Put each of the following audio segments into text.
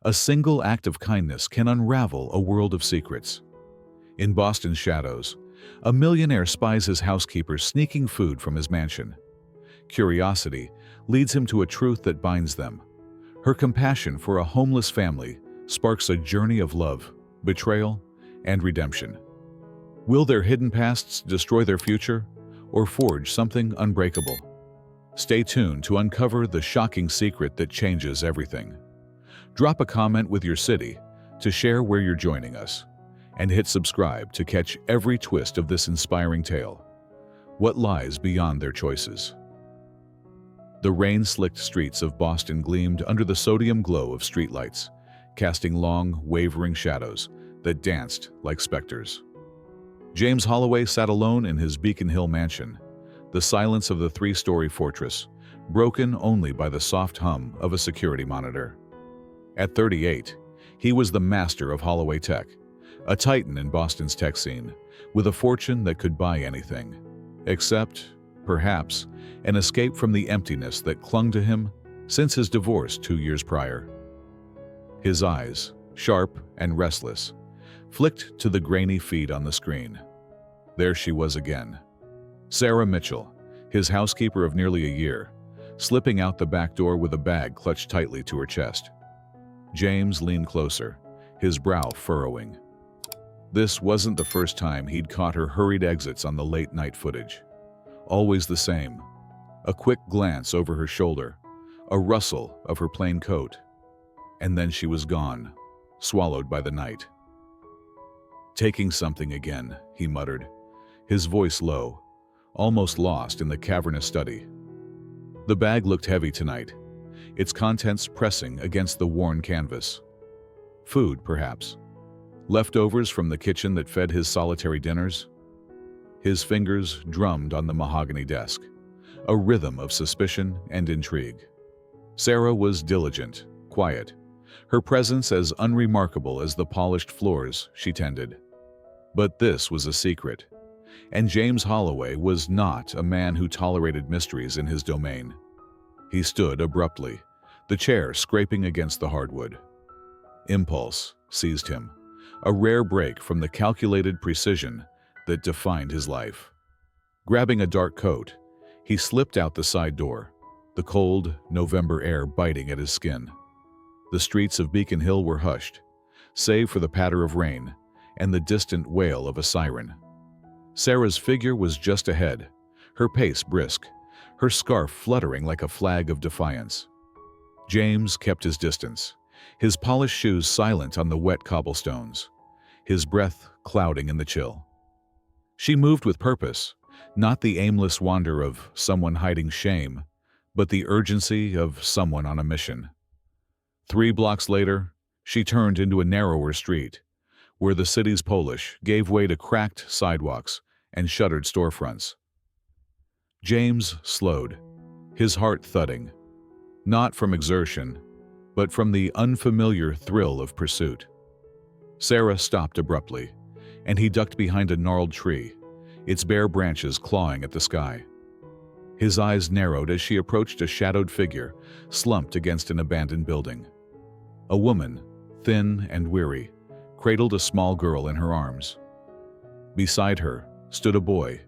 A single act of kindness can unravel a world of secrets. In Boston's shadows, a millionaire spies his housekeeper sneaking food from his mansion. Curiosity leads him to a truth that binds them. Her compassion for a homeless family sparks a journey of love, betrayal, and redemption. Will their hidden pasts destroy their future or forge something unbreakable? Stay tuned to uncover the shocking secret that changes everything. Drop a comment with your city to share where you're joining us, and hit subscribe to catch every twist of this inspiring tale. What lies beyond their choices? The rain-slicked streets of Boston gleamed under the sodium glow of streetlights, casting long, wavering shadows that danced like specters. James Holloway sat alone in his Beacon Hill mansion, the silence of the three-story fortress, broken only by the soft hum of a security monitor. At 38, he was the master of Holloway Tech, a titan in Boston's tech scene, with a fortune that could buy anything, except, perhaps, an escape from the emptiness that clung to him since his divorce 2 years prior. His eyes, sharp and restless, flicked to the grainy feed on the screen. There she was again. Sarah Mitchell, his housekeeper of nearly a year, slipping out the back door with a bag clutched tightly to her chest. James leaned closer, his brow furrowing. This wasn't the first time he'd caught her hurried exits on the late-night footage. Always the same. A quick glance over her shoulder, a rustle of her plain coat, and then she was gone, swallowed by the night. "Taking something again," he muttered, his voice low, almost lost in the cavernous study. The bag looked heavy tonight, its contents pressing against the worn canvas. Food, perhaps. Leftovers from the kitchen that fed his solitary dinners. His fingers drummed on the mahogany desk, a rhythm of suspicion and intrigue. Sarah was diligent, quiet, her presence as unremarkable as the polished floors she tended. But this was a secret, and James Holloway was not a man who tolerated mysteries in his domain. He stood abruptly, the chair scraping against the hardwood. Impulse seized him, a rare break from the calculated precision that defined his life. Grabbing a dark coat, he slipped out the side door, the cold November air biting at his skin. The streets of Beacon Hill were hushed, save for the patter of rain and the distant wail of a siren. Sarah's figure was just ahead, her pace brisk, her scarf fluttering like a flag of defiance. James kept his distance, his polished shoes silent on the wet cobblestones, his breath clouding in the chill. She moved with purpose, not the aimless wander of someone hiding shame, but the urgency of someone on a mission. 3 blocks later, she turned into a narrower street, where the city's Polish gave way to cracked sidewalks and shuttered storefronts. James slowed, his heart thudding, not from exertion, but from the unfamiliar thrill of pursuit. Sarah stopped abruptly, and he ducked behind a gnarled tree, its bare branches clawing at the sky. His eyes narrowed as she approached a shadowed figure slumped against an abandoned building. A woman, thin and weary, cradled a small girl in her arms. Beside her stood a boy,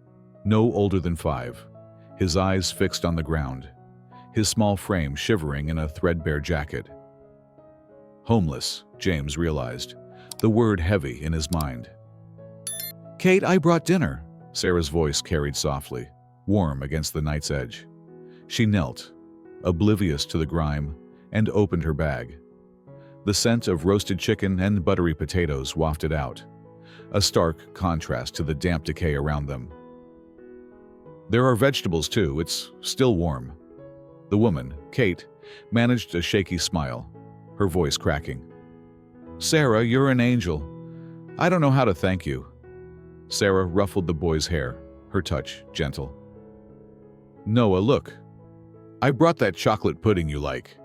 no older than 5, his eyes fixed on the ground, his small frame shivering in a threadbare jacket. Homeless, James realized, the word heavy in his mind. "Kate, I brought dinner," Sarah's voice carried softly, warm against the night's edge. She knelt, oblivious to the grime, and opened her bag. The scent of roasted chicken and buttery potatoes wafted out, a stark contrast to the damp decay around them. "There are vegetables too, it's still warm." The woman, Kate, managed a shaky smile, her voice cracking. "Sarah, you're an angel. I don't know how to thank you." Sarah ruffled the boy's hair, her touch gentle. "Noah, look. I brought that chocolate pudding you like."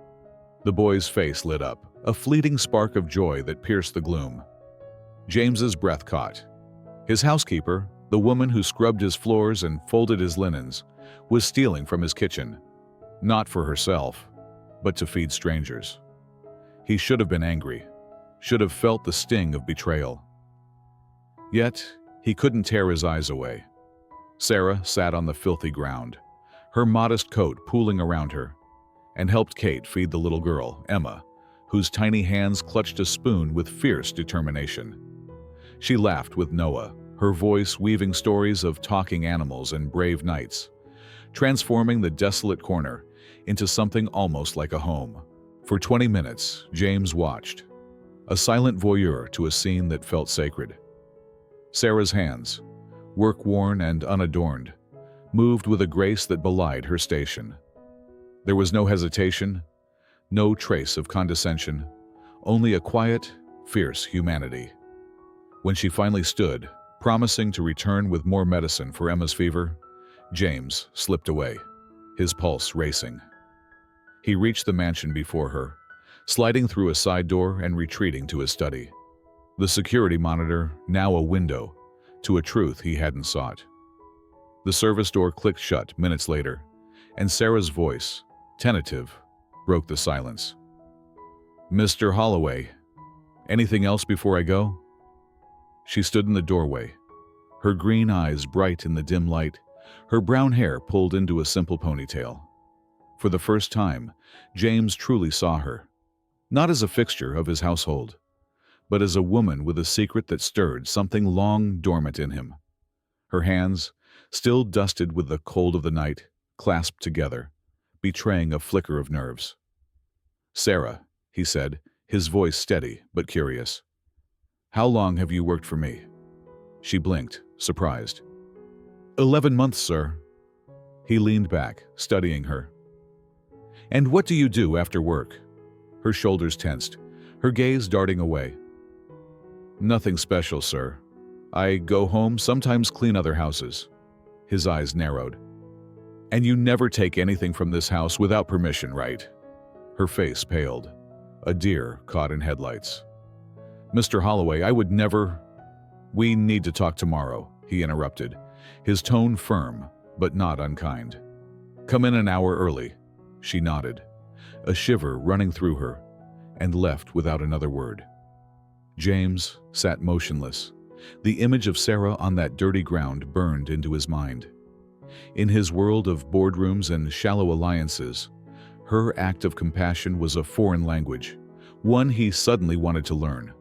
The boy's face lit up, a fleeting spark of joy that pierced the gloom. James's breath caught. His housekeeper, the woman who scrubbed his floors and folded his linens, was stealing from his kitchen, not for herself, but to feed strangers. He should have been angry, should have felt the sting of betrayal. Yet, he couldn't tear his eyes away. Sarah sat on the filthy ground, her modest coat pooling around her, and helped Kate feed the little girl, Emma, whose tiny hands clutched a spoon with fierce determination. She laughed with Noah, her voice weaving stories of talking animals and brave knights, transforming the desolate corner into something almost like a home. For 20 minutes, James watched, a silent voyeur to a scene that felt sacred. Sarah's hands, work-worn and unadorned, moved with a grace that belied her station. There was no hesitation, no trace of condescension, only a quiet, fierce humanity. When she finally stood, promising to return with more medicine for Emma's fever, James slipped away, his pulse racing. He reached the mansion before her, sliding through a side door and retreating to his study. The security monitor, now a window, to a truth he hadn't sought. The service door clicked shut minutes later, and Sarah's voice, tentative, broke the silence. "Mr. Holloway, anything else before I go?" She stood in the doorway, her green eyes bright in the dim light, her brown hair pulled into a simple ponytail. For the first time, James truly saw her, not as a fixture of his household, but as a woman with a secret that stirred something long dormant in him. Her hands, still dusted with the cold of the night, clasped together, betraying a flicker of nerves. "Sarah," he said, his voice steady but curious. "How long have you worked for me?" She blinked, surprised. 11 months, sir." He leaned back, studying her. "And what do you do after work?" Her shoulders tensed, her gaze darting away. "Nothing special, sir. I go home, sometimes clean other houses." His eyes narrowed. "And you never take anything from this house without permission, right?" Her face paled, a deer caught in headlights. "Mr. Holloway, I would never—" "We need to talk tomorrow," he interrupted, his tone firm but not unkind. "Come in an hour early." She nodded, a shiver running through her, and left without another word. James sat motionless. The image of Sarah on that dirty ground burned into his mind. In his world of boardrooms and shallow alliances, her act of compassion was a foreign language, one he suddenly wanted to learn.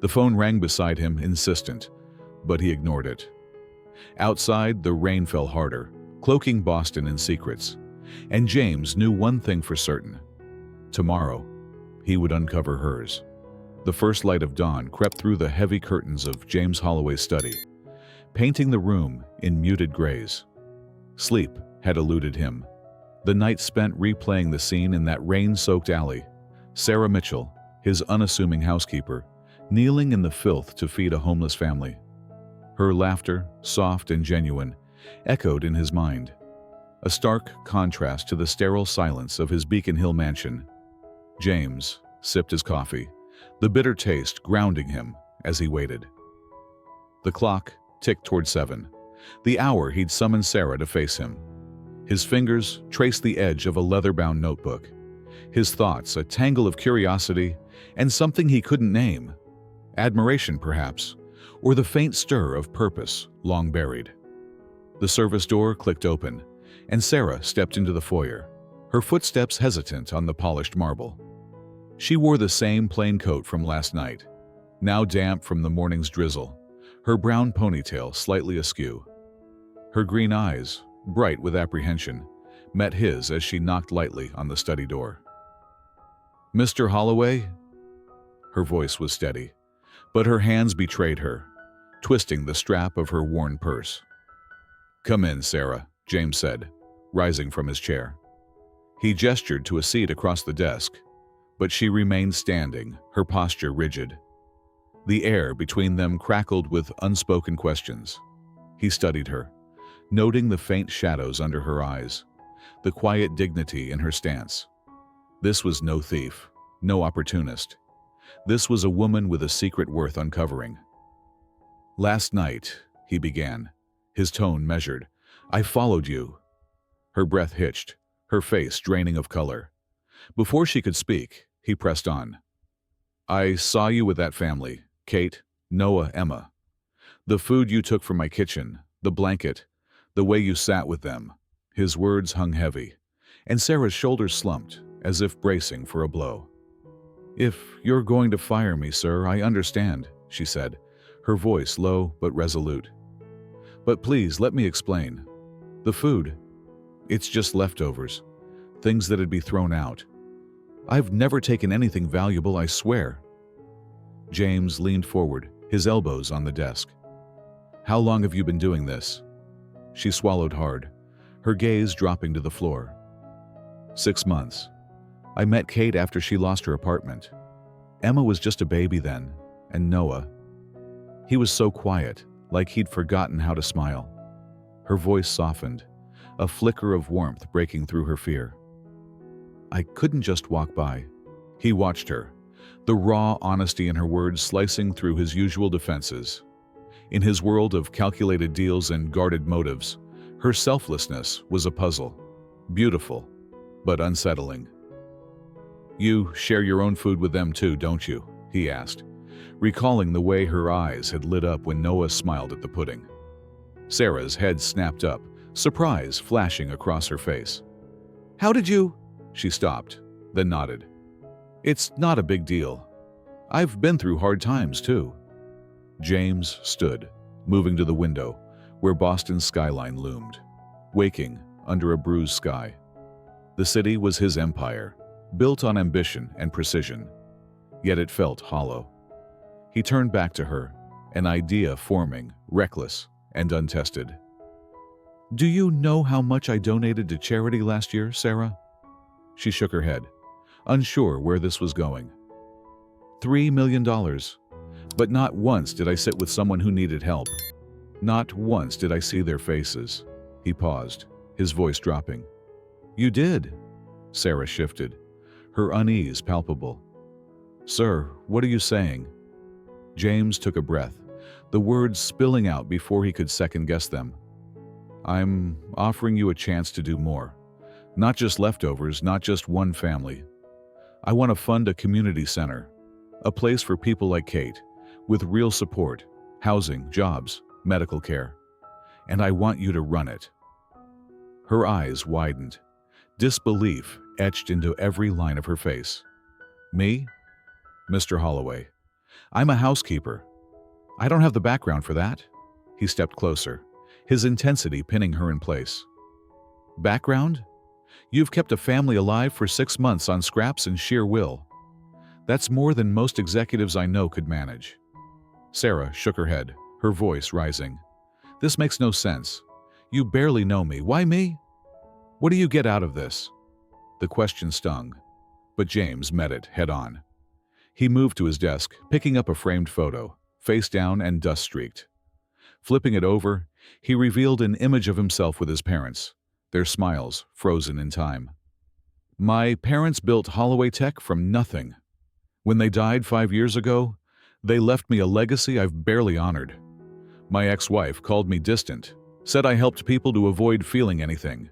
The phone rang beside him, insistent, but he ignored it. Outside, the rain fell harder, cloaking Boston in secrets, and James knew one thing for certain. Tomorrow, he would uncover hers. The first light of dawn crept through the heavy curtains of James Holloway's study, painting the room in muted grays. Sleep had eluded him. The night spent replaying the scene in that rain-soaked alley, Sarah Mitchell, his unassuming housekeeper, kneeling in the filth to feed a homeless family. Her laughter, soft and genuine, echoed in his mind, a stark contrast to the sterile silence of his Beacon Hill mansion. James sipped his coffee, the bitter taste grounding him as he waited. The clock ticked toward 7, the hour he'd summoned Sarah to face him. His fingers traced the edge of a leather-bound notebook, his thoughts a tangle of curiosity and something he couldn't name, admiration perhaps, or the faint stir of purpose long buried. The service door clicked open, and Sarah stepped into the foyer, her footsteps hesitant on the polished marble. She wore the same plain coat from last night, now damp from the morning's drizzle, her brown ponytail slightly askew. Her green eyes, bright with apprehension, met his as she knocked lightly on the study door. "Mr. Holloway?" Her voice was steady, but her hands betrayed her, twisting the strap of her worn purse. "Come in, Sarah," James said, rising from his chair. He gestured to a seat across the desk, but she remained standing, her posture rigid. The air between them crackled with unspoken questions. He studied her, noting the faint shadows under her eyes, the quiet dignity in her stance. This was no thief, no opportunist. This was a woman with a secret worth uncovering. "Last night," he began, his tone measured, "I followed you." Her breath hitched, her face draining of color. Before she could speak, he pressed on. I saw you with that family, Kate, Noah, Emma. The food you took from my kitchen, the blanket, the way you sat with them. His words hung heavy, and Sarah's shoulders slumped, as if bracing for a blow. If you're going to fire me, sir, I understand, she said, her voice low but resolute. But please let me explain. The food, it's just leftovers, things that'd be thrown out. I've never taken anything valuable, I swear. James leaned forward, his elbows on the desk. How long have you been doing this? She swallowed hard, her gaze dropping to the floor. 6 months. I met Kate after she lost her apartment. Emma was just a baby then, and Noah. He was so quiet, like he'd forgotten how to smile. Her voice softened, a flicker of warmth breaking through her fear. I couldn't just walk by. He watched her, the raw honesty in her words slicing through his usual defenses. In his world of calculated deals and guarded motives, her selflessness was a puzzle. Beautiful, but unsettling. You share your own food with them too, don't you? He asked, recalling the way her eyes had lit up when Noah smiled at the pudding. Sarah's head snapped up, surprise flashing across her face. How did you? She stopped, then nodded. It's not a big deal. I've been through hard times too. James stood, moving to the window, where Boston's skyline loomed, waking under a bruised sky. The city was his empire, built on ambition and precision, yet it felt hollow. He turned back to her, an idea forming, reckless and untested. Do you know how much I donated to charity last year, Sarah? She shook her head, unsure where this was going. $3 million. But not once did I sit with someone who needed help. Not once did I see their faces. He paused, his voice dropping. You did. Sarah shifted, her unease palpable. Sir, what are you saying? James took a breath, the words spilling out before he could second-guess them. I'm offering you a chance to do more. Not just leftovers, not just one family. I want to fund a community center, a place for people like Kate, with real support, housing, jobs, medical care. And I want you to run it. Her eyes widened, disbelief etched into every line of her face. Me? Mr. Holloway. I'm a housekeeper. I don't have the background for that. He stepped closer, his intensity pinning her in place. Background? You've kept a family alive for 6 months on scraps and sheer will. That's more than most executives I know could manage. Sarah shook her head, her voice rising. This makes no sense. You barely know me. Why me? What do you get out of this? The question stung, but James met it head-on. He moved to his desk, picking up a framed photo, face down and dust-streaked. Flipping it over, he revealed an image of himself with his parents, their smiles frozen in time. My parents built Holloway Tech from nothing. When they died 5 years ago, they left me a legacy I've barely honored. My ex-wife called me distant, said I helped people to avoid feeling anything.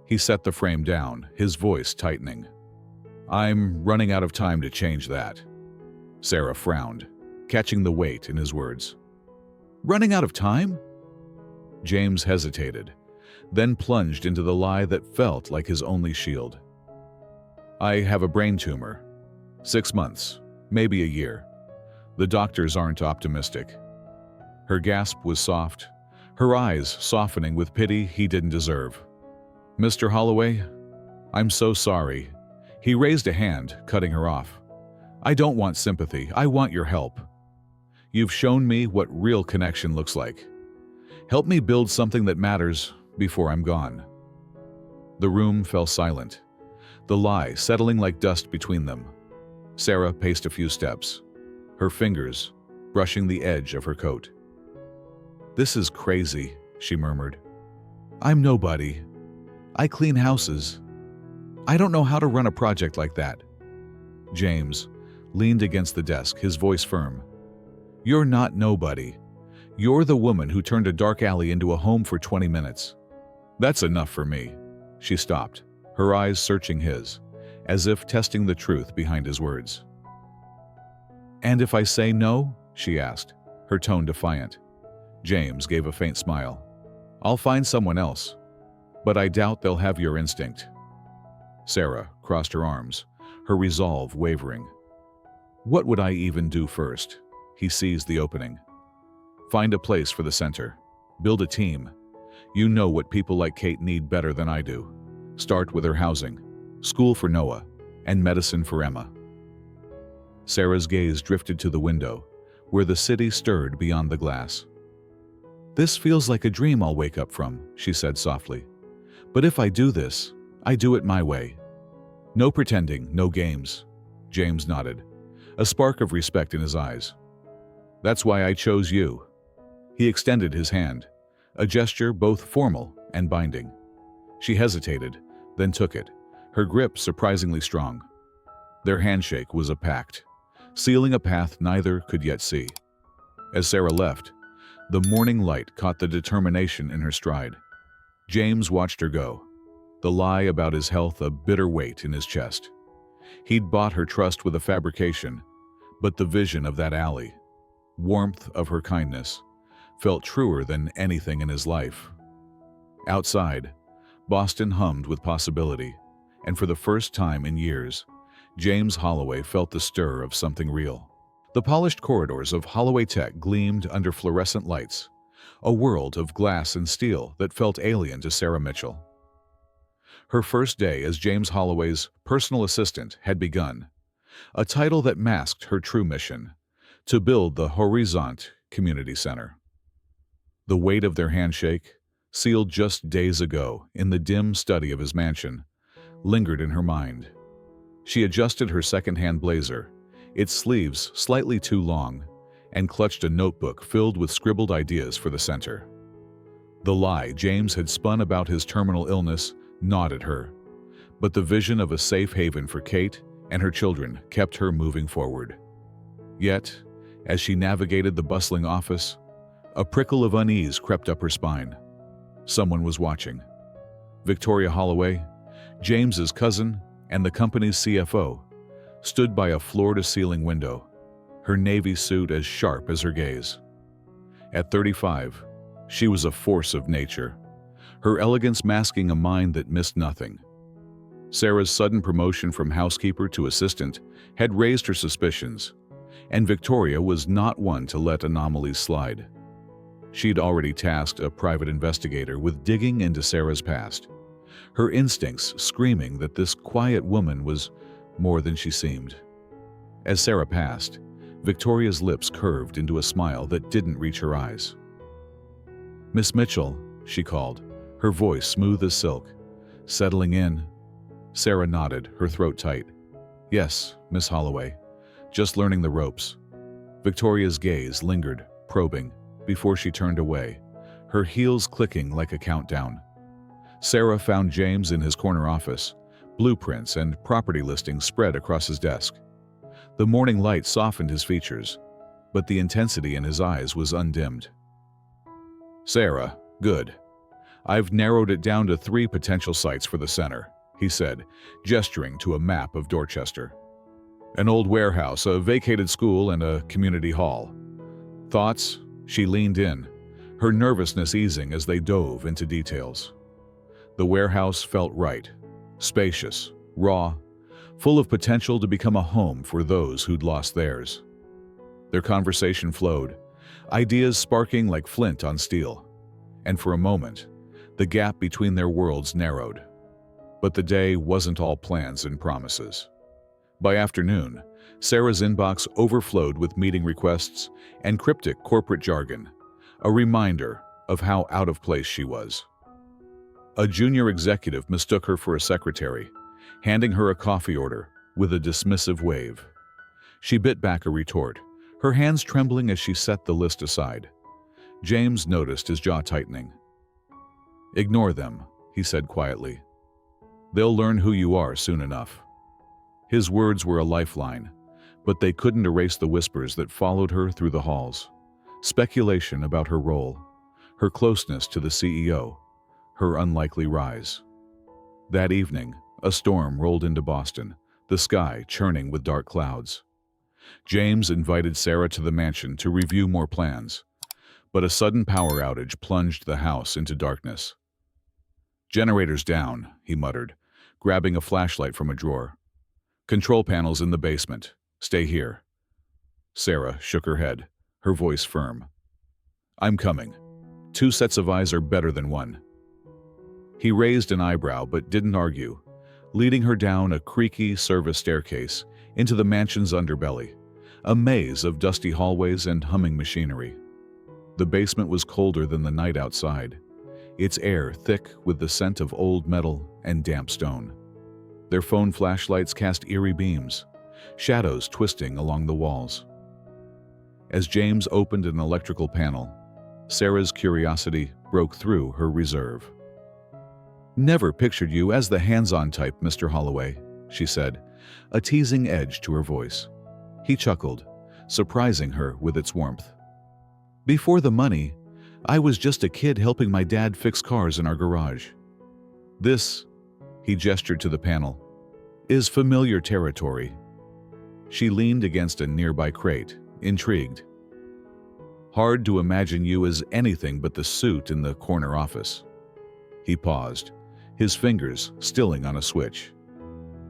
He set the frame down, his voice tightening. I'm running out of time to change that. Sarah frowned, catching the weight in his words. Running out of time? James hesitated, then plunged into the lie that felt like his only shield. I have a brain tumor. 6 months, maybe a year. The doctors aren't optimistic. Her gasp was soft, her eyes softening with pity he didn't deserve. Mr. Holloway, I'm so sorry. He raised a hand, cutting her off. I don't want sympathy. I want your help. You've shown me what real connection looks like. Help me build something that matters before I'm gone. The room fell silent, the lie settling like dust between them. Sarah paced a few steps, her fingers brushing the edge of her coat. This is crazy, she murmured. I'm nobody. I clean houses. I don't know how to run a project like that. James leaned against the desk, his voice firm. You're not nobody. You're the woman who turned a dark alley into a home for 20 minutes. That's enough for me. She stopped, her eyes searching his, as if testing the truth behind his words. "And if I say no?" she asked, her tone defiant. James gave a faint smile. "I'll find someone else, but I doubt they'll have your instinct." Sarah crossed her arms, her resolve wavering. "What would I even do first?" He seized the opening. "Find a place for the center. Build a team. You know what people like Kate need better than I do. Start with her housing, school for Noah, and medicine for Emma." Sarah's gaze drifted to the window, where the city stirred beyond the glass. "This feels like a dream I'll wake up from," she said softly. "But if I do this, I do it my way." "No pretending, no games." James nodded, a spark of respect in his eyes. "That's why I chose you." He extended his hand, a gesture both formal and binding. She hesitated, then took it, her grip surprisingly strong. Their handshake was a pact, sealing a path neither could yet see. As Sarah left, the morning light caught the determination in her stride. James watched her go, the lie about his health a bitter weight in his chest. He'd bought her trust with a fabrication, but the vision of that alley, warmth of her kindness, felt truer than anything in his life. Outside, Boston hummed with possibility, and for the first time in years, James Holloway felt the stir of something real. The polished corridors of Holloway Tech gleamed under fluorescent lights, a world of glass and steel that felt alien to Sarah Mitchell. Her first day as James Holloway's personal assistant had begun, a title that masked her true mission, to build the Horizont Community Center. The weight of their handshake, sealed just days ago in the dim study of his mansion, lingered in her mind. She adjusted her second-hand blazer, its sleeves slightly too long, and clutched a notebook filled with scribbled ideas for the center. The lie James had spun about his terminal illness gnawed at her, but the vision of a safe haven for Kate and her children kept her moving forward. Yet, as she navigated the bustling office, a prickle of unease crept up her spine. Someone was watching. Victoria Holloway, James's cousin and the company's CFO, stood by a floor-to-ceiling window, her navy suit as sharp as her gaze. At 35, she was a force of nature, her elegance masking a mind that missed nothing. Sarah's sudden promotion from housekeeper to assistant had raised her suspicions, and Victoria was not one to let anomalies slide. She'd already tasked a private investigator with digging into Sarah's past, her instincts screaming that this quiet woman was more than she seemed. As Sarah passed, Victoria's lips curved into a smile that didn't reach her eyes. "Miss Mitchell," she called, her voice smooth as silk. "Settling in?" Sarah nodded, her throat tight. "Yes, Miss Holloway. Just learning the ropes." Victoria's gaze lingered, probing, before she turned away, her heels clicking like a countdown. Sarah found James in his corner office, blueprints and property listings spread across his desk. The morning light softened his features, but the intensity in his eyes was undimmed. "Sarah, good. I've narrowed it down to 3 potential sites for the center," he said, gesturing to a map of Dorchester. "An old warehouse, a vacated school, and a community hall. Thoughts?" She leaned in, her nervousness easing as they dove into details. The warehouse felt right, spacious, raw, full of potential to become a home for those who'd lost theirs. Their conversation flowed, ideas sparking like flint on steel, and for a moment, the gap between their worlds narrowed. But the day wasn't all plans and promises. By afternoon, Sarah's inbox overflowed with meeting requests and cryptic corporate jargon, a reminder of how out of place she was. A junior executive mistook her for a secretary, handing her a coffee order with a dismissive wave. She bit back a retort, her hands trembling as she set the list aside. James noticed his jaw tightening. "Ignore them," he said quietly. "They'll learn who you are soon enough." His words were a lifeline, but they couldn't erase the whispers that followed her through the halls. Speculation about her role, her closeness to the CEO, her unlikely rise. That evening, a storm rolled into Boston, the sky churning with dark clouds. James invited Sarah to the mansion to review more plans, but a sudden power outage plunged the house into darkness. "Generators down," he muttered, grabbing a flashlight from a drawer. "Control panels in the basement. Stay here." Sarah shook her head, her voice firm. "I'm coming. 2 sets of eyes are better than 1. He raised an eyebrow but didn't argue, leading her down a creaky service staircase into the mansion's underbelly, a maze of dusty hallways and humming machinery. The basement was colder than the night outside, its air thick with the scent of old metal and damp stone. Their phone flashlights cast eerie beams, shadows twisting along the walls. As James opened an electrical panel, Sarah's curiosity broke through her reserve. "Never pictured you as the hands-on type, Mr. Holloway," she said, a teasing edge to her voice. He chuckled, surprising her with its warmth. "Before the money, I was just a kid helping my dad fix cars in our garage. This," he gestured to the panel, "is familiar territory." She leaned against a nearby crate, intrigued. "Hard to imagine you as anything but the suit in the corner office." He paused, his fingers stilling on a switch.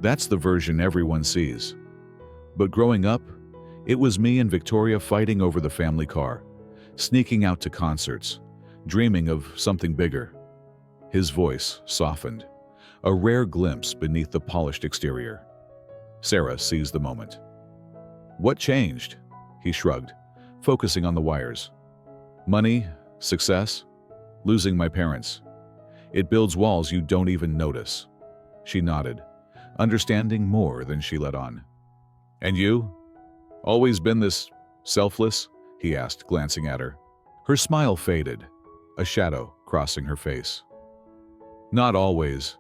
"That's the version everyone sees. But growing up, it was me and Victoria fighting over the family car, sneaking out to concerts, dreaming of something bigger." His voice softened, a rare glimpse beneath the polished exterior. Sarah seized the moment. "What changed?" He shrugged, focusing on the wires. "Money, success, losing my parents. It builds walls you don't even notice." She nodded, understanding more than she let on. "And you? Always been this selfless?" he asked, glancing at her. Her smile faded, a shadow crossing her face. "Not always.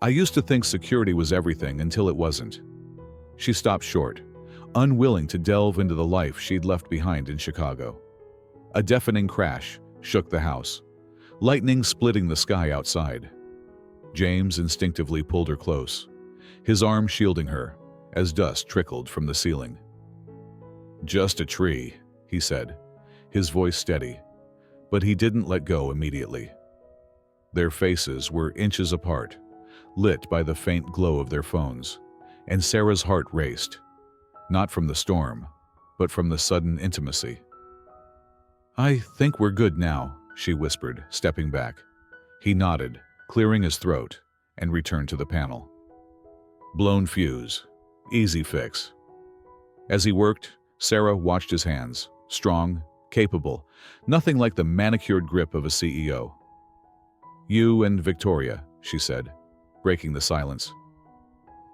I used to think security was everything until it wasn't." She stopped short, unwilling to delve into the life she'd left behind in Chicago. A deafening crash shook the house, lightning splitting the sky outside. James instinctively pulled her close, his arm shielding her as dust trickled from the ceiling. "Just a tree," he said, his voice steady, but he didn't let go immediately. Their faces were inches apart, lit by the faint glow of their phones, and Sarah's heart raced, not from the storm, but from the sudden intimacy. "I think we're good now," she whispered, stepping back. He nodded, clearing his throat, and returned to the panel. "Blown fuse. Easy fix." As he worked, Sarah watched his hands, strong, capable, nothing like the manicured grip of a CEO. "You and Victoria," she said, breaking the silence.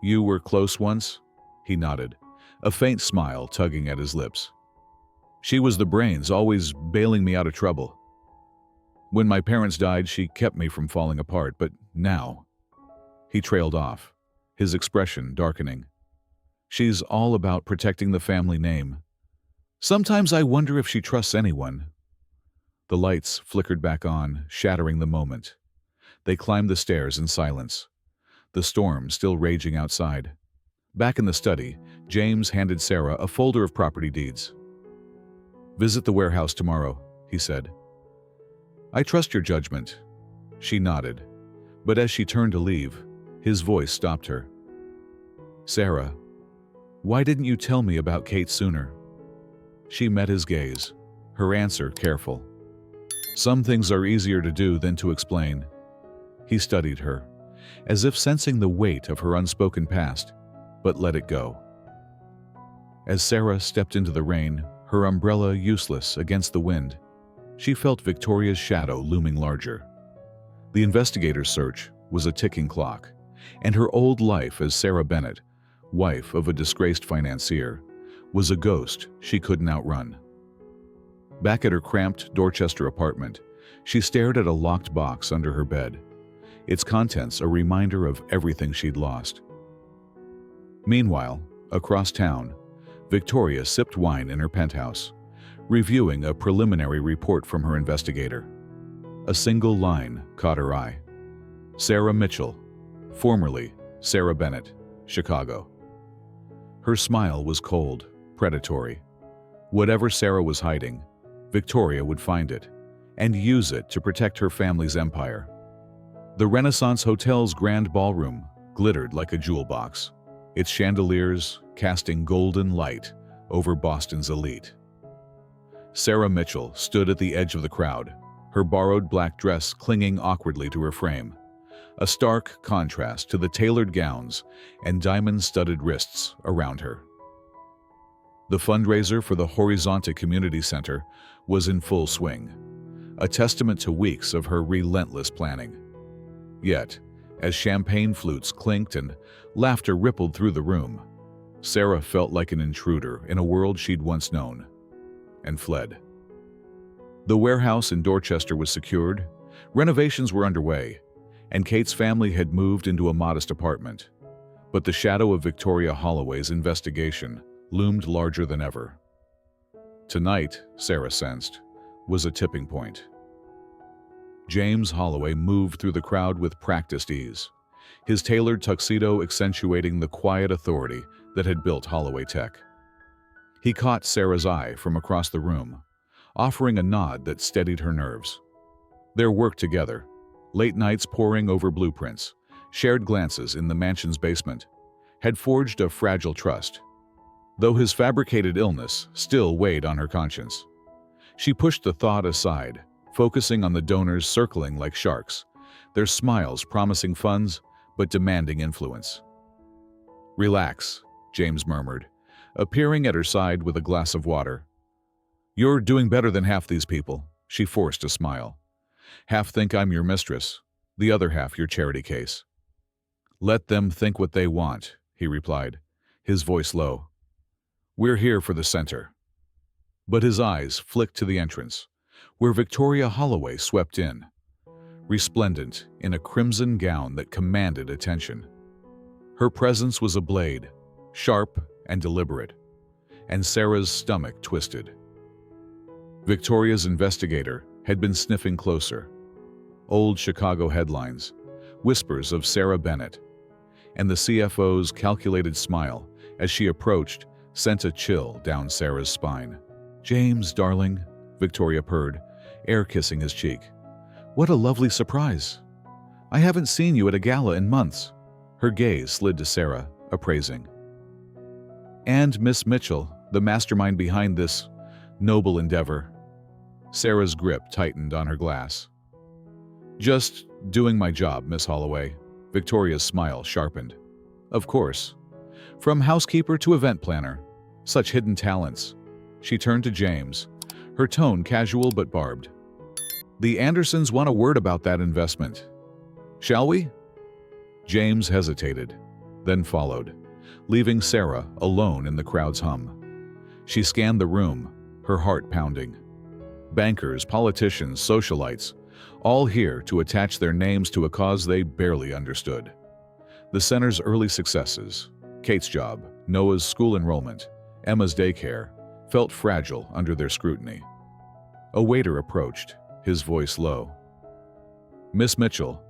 "You were close once?" He nodded, a faint smile tugging at his lips. "She was the brains, always bailing me out of trouble. When my parents died, she kept me from falling apart, but now..." He trailed off, his expression darkening. "She's all about protecting the family name. Sometimes I wonder if she trusts anyone." The lights flickered back on, shattering the moment. They climbed the stairs in silence, the storm still raging outside. Back in the study, James handed Sarah a folder of property deeds. "Visit the warehouse tomorrow," he said. "I trust your judgment." She nodded, but as she turned to leave, his voice stopped her. "Sarah, why didn't you tell me about Kate sooner?" She met his gaze, her answer careful. "Some things are easier to do than to explain." He studied her, as if sensing the weight of her unspoken past, but let it go. As Sarah stepped into the rain, her umbrella useless against the wind, she felt Victoria's shadow looming larger. The investigator's search was a ticking clock, and her old life as Sarah Bennett, wife of a disgraced financier, was a ghost she couldn't outrun. Back at her cramped Dorchester apartment, she stared at a locked box under her bed, its contents a reminder of everything she'd lost. Meanwhile, across town, Victoria sipped wine in her penthouse, reviewing a preliminary report from her investigator. A single line caught her eye. Sarah Mitchell, formerly Sarah Bennett, Chicago. Her smile was cold, predatory. Whatever Sarah was hiding, Victoria would find it and use it to protect her family's empire. The Renaissance Hotel's grand ballroom glittered like a jewel box, its chandeliers casting golden light over Boston's elite. Sarah Mitchell stood at the edge of the crowd, her borrowed black dress clinging awkwardly to her frame, a stark contrast to the tailored gowns and diamond-studded wrists around her. The fundraiser for the Horizonte Community Center was in full swing, a testament to weeks of her relentless planning. Yet, as champagne flutes clinked and laughter rippled through the room, Sarah felt like an intruder in a world she'd once known, and fled. The warehouse in Dorchester was secured, renovations were underway, and Kate's family had moved into a modest apartment. But the shadow of Victoria Holloway's investigation loomed larger than ever. Tonight, Sarah sensed, was a tipping point. James Holloway moved through the crowd with practiced ease, his tailored tuxedo accentuating the quiet authority that had built Holloway Tech. He caught Sarah's eye from across the room, offering a nod that steadied her nerves. Their work together, late nights poring over blueprints, shared glances in the mansion's basement, had forged a fragile trust. Though his fabricated illness still weighed on her conscience, she pushed the thought aside, focusing on the donors circling like sharks, their smiles promising funds but demanding influence. "Relax," James murmured, appearing at her side with a glass of water. "You're doing better than half these people," she forced a smile. "Half think I'm your mistress, the other half your charity case." "Let them think what they want," he replied, his voice low. "We're here for the center." But his eyes flicked to the entrance, where Victoria Holloway swept in, resplendent in a crimson gown that commanded attention. Her presence was a blade, sharp and deliberate, and Sarah's stomach twisted. Victoria's investigator had been sniffing closer. Old Chicago headlines, whispers of Sarah Bennett, and the CFO's calculated smile as she approached sent a chill down Sarah's spine. "James, darling," Victoria purred, air kissing his cheek. "What a lovely surprise. I haven't seen you at a gala in months." Her gaze slid to Sarah, appraising. "And Miss Mitchell, the mastermind behind this noble endeavor." Sarah's grip tightened on her glass. "Just doing my job, Miss Holloway." Victoria's smile sharpened. "Of course. From housekeeper to event planner. Such hidden talents." She turned to James, her tone casual but barbed. "The Andersons want a word about that investment. Shall we?" James hesitated, then followed, leaving Sarah alone in the crowd's hum. She scanned the room, her heart pounding. Bankers, politicians, socialites, all here to attach their names to a cause they barely understood. The center's early successes, Kate's job, Noah's school enrollment, Emma's daycare, felt fragile under their scrutiny. A waiter approached, his voice low. "Miss Mitchell,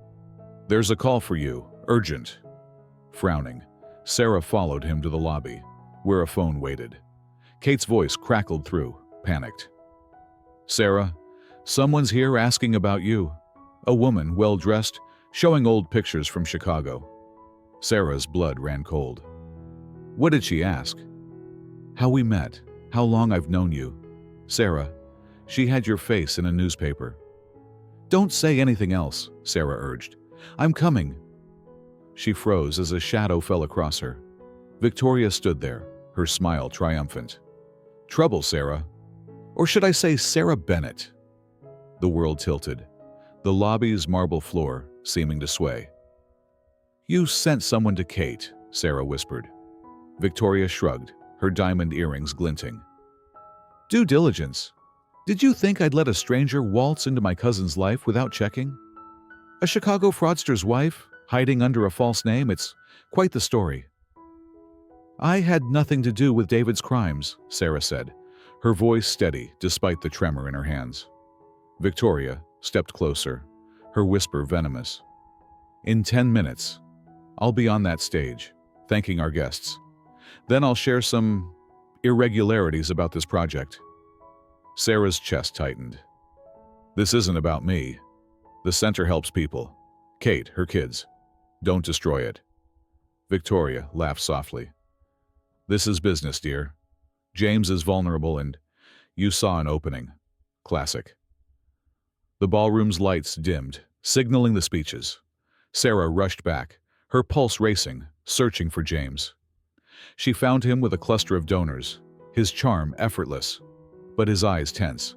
there's a call for you, urgent." Frowning, Sarah followed him to the lobby, where a phone waited. Kate's voice crackled through, panicked. "Sarah, someone's here asking about you." A woman, well-dressed, showing old pictures from Chicago. Sarah's blood ran cold. What did she ask? "How we met, how long I've known you." "Sarah, she had your face in a newspaper." "Don't say anything else," Sarah urged. "I'm coming." She froze as a shadow fell across her. Victoria stood there, her smile triumphant. "Trouble, Sarah. Or should I say Sarah Bennett?" The world tilted, the lobby's marble floor seeming to sway. "You sent someone to Kate," Sarah whispered. Victoria shrugged, her diamond earrings glinting. "Due diligence. Did you think I'd let a stranger waltz into my cousin's life without checking? A Chicago fraudster's wife, hiding under a false name, it's quite the story." "I had nothing to do with David's crimes," Sarah said, her voice steady despite the tremor in her hands. Victoria stepped closer, her whisper venomous. "In 10 minutes, I'll be on that stage, thanking our guests. Then I'll share some irregularities about this project. Sarah's chest tightened. This isn't about me. The center helps people. Kate, her kids. Don't destroy it. Victoria laughed softly. This is business, dear. James is vulnerable and you saw an opening. Classic. The ballroom's lights dimmed, signaling the speeches. Sarah rushed back, her pulse racing, searching for James. She found him with a cluster of donors, his charm effortless, but his eyes tense.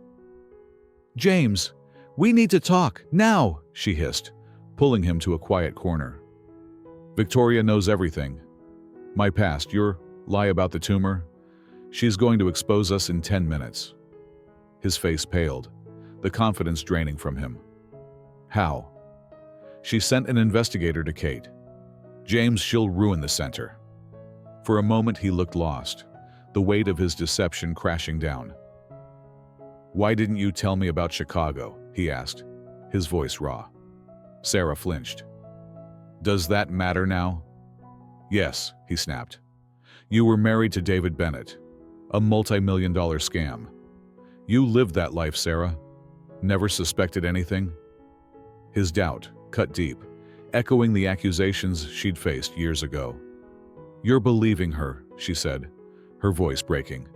James, we need to talk, now, she hissed, pulling him to a quiet corner. Victoria knows everything. My past, your lie about the tumor. She's going to expose us in 10 minutes. His face paled, the confidence draining from him. How? She sent an investigator to Kate. James, she'll ruin the center. For a moment he looked lost, the weight of his deception crashing down. Why didn't you tell me about Chicago? He asked, his voice raw. Sarah flinched. Does that matter now? Yes, he snapped. You were married to David Bennett, a multi-million-dollar scam. You lived that life, Sarah. Never suspected anything? His doubt cut deep, echoing the accusations she'd faced years ago. You're believing her, she said, her voice breaking.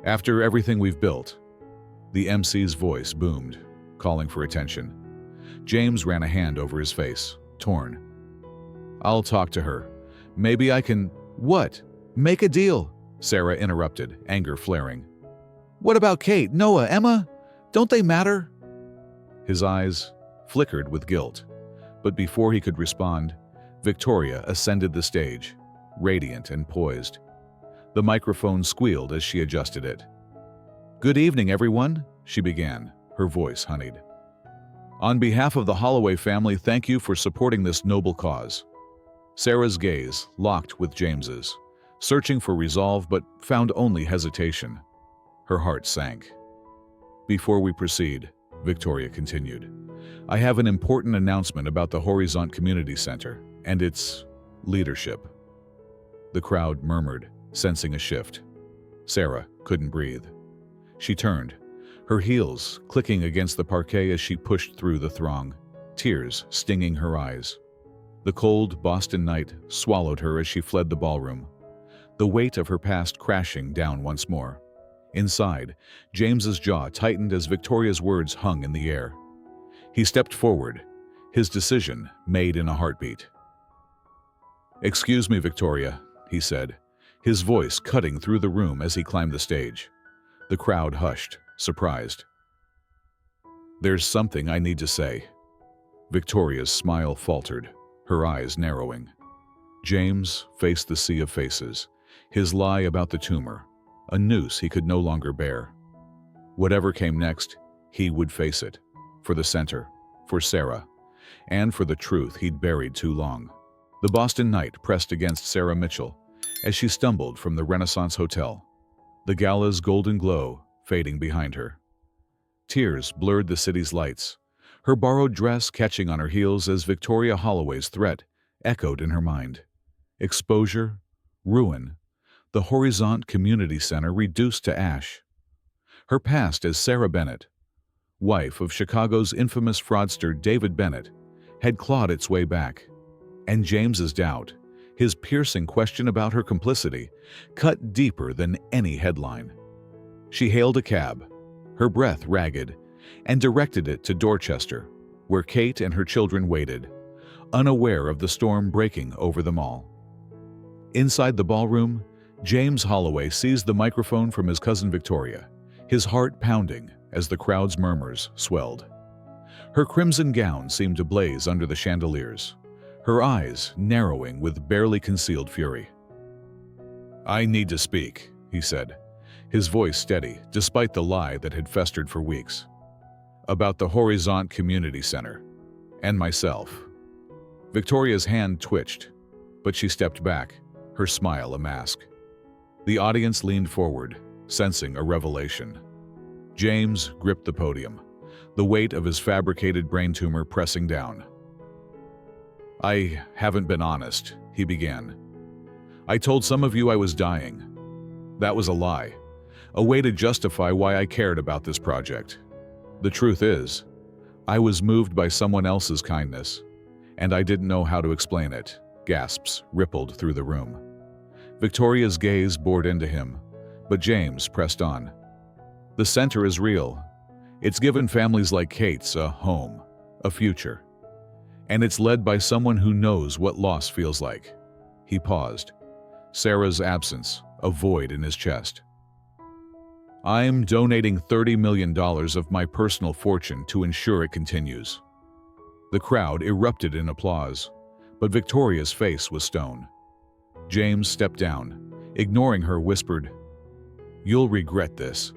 After everything we've built. The MC's voice boomed, calling for attention. James ran a hand over his face, torn. I'll talk to her. Maybe I can… What? Make a deal, Sarah interrupted, anger flaring. What about Kate, Noah, Emma? Don't they matter? His eyes flickered with guilt, but before he could respond, Victoria ascended the stage, radiant and poised. The microphone squealed as she adjusted it. Good evening, everyone, she began, her voice honeyed. On behalf of the Holloway family, thank you for supporting this noble cause. Sarah's gaze locked with James's, searching for resolve but found only hesitation. Her heart sank. Before we proceed, Victoria continued, I have an important announcement about the Horizont Community Center and its leadership. The crowd murmured, sensing a shift. Sarah couldn't breathe. She turned, her heels clicking against the parquet as she pushed through the throng, tears stinging her eyes. The cold Boston night swallowed her as she fled the ballroom, the weight of her past crashing down once more. Inside, James's jaw tightened as Victoria's words hung in the air. He stepped forward, his decision made in a heartbeat. Excuse me, Victoria, he said, his voice cutting through the room as he climbed the stage. The crowd hushed, surprised. There's something I need to say. Victoria's smile faltered, her eyes narrowing. James faced the sea of faces, his lie about the tumor, a noose he could no longer bear. Whatever came next, he would face it, for the center, for Sarah, and for the truth he'd buried too long. The Boston night pressed against Sarah Mitchell as she stumbled from the Renaissance Hotel, the gala's golden glow fading behind her. Tears blurred the city's lights, her borrowed dress catching on her heels as Victoria Holloway's threat echoed in her mind. Exposure, ruin, the Horizont Community Center reduced to ash. Her past as Sarah Bennett, wife of Chicago's infamous fraudster David Bennett, had clawed its way back. And James's doubt, his piercing question about her complicity, cut deeper than any headline. She hailed a cab, her breath ragged, and directed it to Dorchester, where Kate and her children waited, unaware of the storm breaking over them all. Inside the ballroom, James Holloway seized the microphone from his cousin Victoria, his heart pounding as the crowd's murmurs swelled. Her crimson gown seemed to blaze under the chandeliers, her eyes narrowing with barely concealed fury. I need to speak, he said, his voice steady despite the lie that had festered for weeks. About the Horizont Community Center, and myself. Victoria's hand twitched, but she stepped back, her smile a mask. The audience leaned forward, sensing a revelation. James gripped the podium, the weight of his fabricated brain tumor pressing down. I haven't been honest, he began. I told some of you I was dying, That was a lie. A way to justify why I cared about this project. The truth is, I was moved by someone else's kindness, and I didn't know how to explain it. Gasps rippled through the room. Victoria's gaze bored into him, but James pressed on. The center is real. It's given families like Kate's a home, a future. And it's led by someone who knows what loss feels like. He paused. Sarah's absence, a void in his chest. I'm donating $30 million of my personal fortune to ensure it continues. The crowd erupted in applause, but Victoria's face was stone. James stepped down, ignoring her, whispered, "You'll regret this."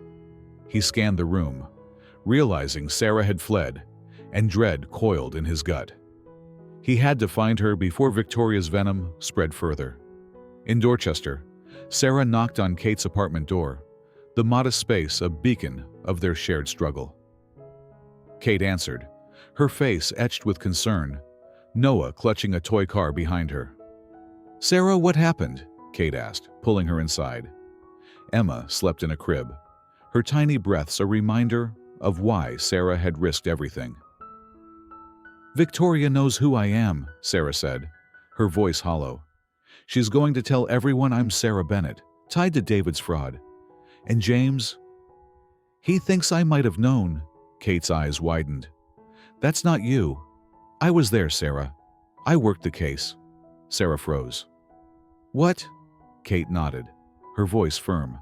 He scanned the room, realizing Sarah had fled, and dread coiled in his gut. He had to find her before Victoria's venom spread further. In Dorchester, Sarah knocked on Kate's apartment door, the modest space a beacon of their shared struggle. Kate answered, her face etched with concern, Noah clutching a toy car behind her. "Sarah, what happened?" Kate asked, pulling her inside. Emma slept in a crib, her tiny breaths a reminder of why Sarah had risked everything. "Victoria knows who I am," Sarah said, her voice hollow. "She's going to tell everyone I'm Sarah Bennett, tied to David's fraud. And James? He thinks I might have known." Kate's eyes widened. "That's not you. I was there, Sarah. I worked the case." Sarah froze. "What?" Kate nodded, her voice firm.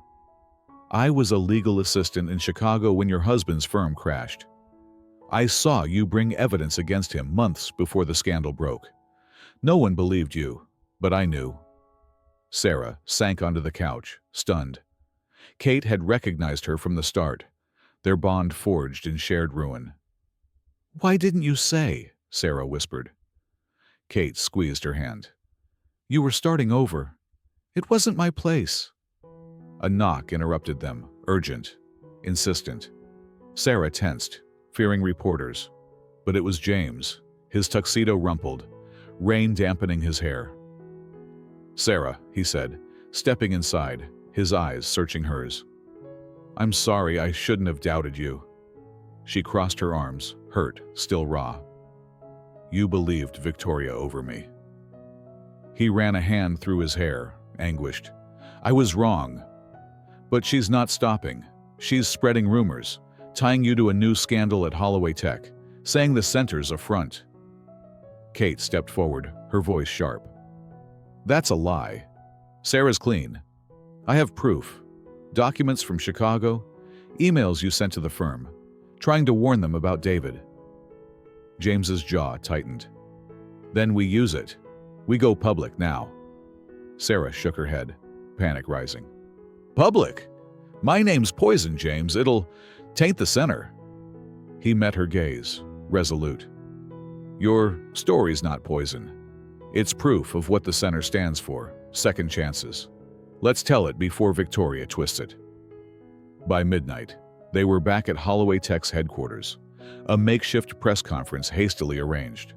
"I was a legal assistant in Chicago when your husband's firm crashed. I saw you bring evidence against him months before the scandal broke. No one believed you, but I knew." Sarah sank onto the couch, stunned. Kate had recognized her from the start, their bond forged in shared ruin. "Why didn't you say?" Sarah whispered. Kate squeezed her hand. "You were starting over. It wasn't my place." A knock interrupted them, urgent, insistent. Sarah tensed, fearing reporters. But it was James, his tuxedo rumpled, rain dampening his hair. "Sarah," he said, stepping inside, his eyes searching hers. "I'm sorry, I shouldn't have doubted you." She crossed her arms, hurt, still raw. "You believed Victoria over me." He ran a hand through his hair, anguished. "I was wrong. But she's not stopping. She's spreading rumors, tying you to a new scandal at Holloway Tech, saying the center's a front." Kate stepped forward, her voice sharp. "That's a lie. Sarah's clean. I have proof. Documents from Chicago, emails you sent to the firm, trying to warn them about David." James's jaw tightened. "Then we use it. We go public now." Sarah shook her head, panic rising. "Public? My name's poison, James. It'll taint the center." He met her gaze, resolute. "Your story's not poison. It's proof of what the center stands for, second chances. Let's tell it before Victoria twists it." By midnight, they were back at Holloway Tech's headquarters, a makeshift press conference hastily arranged.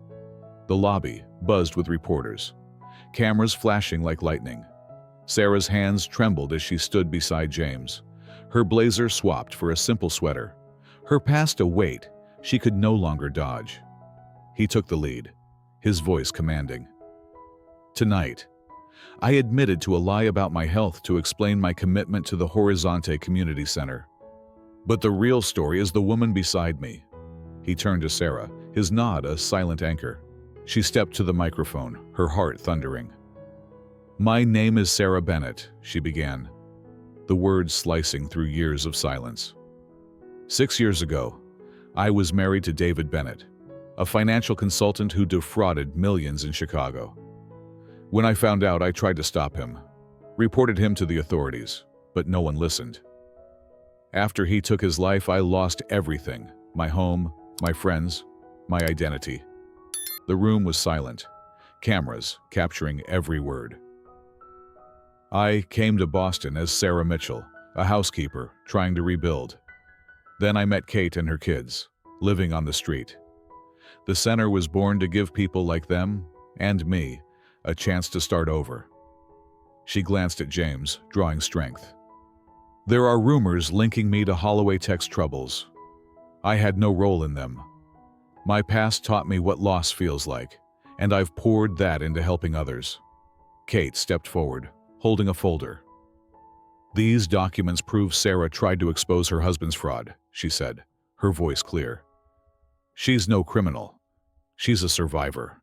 The lobby buzzed with reporters, cameras flashing like lightning. Sarah's hands trembled as she stood beside James, her blazer swapped for a simple sweater, her past a weight she could no longer dodge. He took the lead, his voice commanding. "Tonight, I admitted to a lie about my health to explain my commitment to the Horizonte Community Center. But the real story is the woman beside me." He turned to Sarah, his nod a silent anchor. She stepped to the microphone, her heart thundering. "My name is Sarah Bennett," she began, the words slicing through years of silence. 6 years ago, I was married to David Bennett, a financial consultant who defrauded millions in Chicago. When I found out, I tried to stop him, reported him to the authorities, but no one listened. After he took his life, I lost everything, my home, my friends, my identity. The room was silent, cameras capturing every word. I came to Boston as Sarah Mitchell, a housekeeper trying to rebuild. Then I met Kate and her kids, living on the street. The center was born to give people like them, and me, a chance to start over. She glanced at James, drawing strength. There are rumors linking me to Holloway Tech's troubles. I had no role in them. My past taught me what loss feels like, and I've poured that into helping others. Kate stepped forward, holding a folder. These documents prove Sarah tried to expose her husband's fraud, she said, her voice clear. She's no criminal. She's a survivor.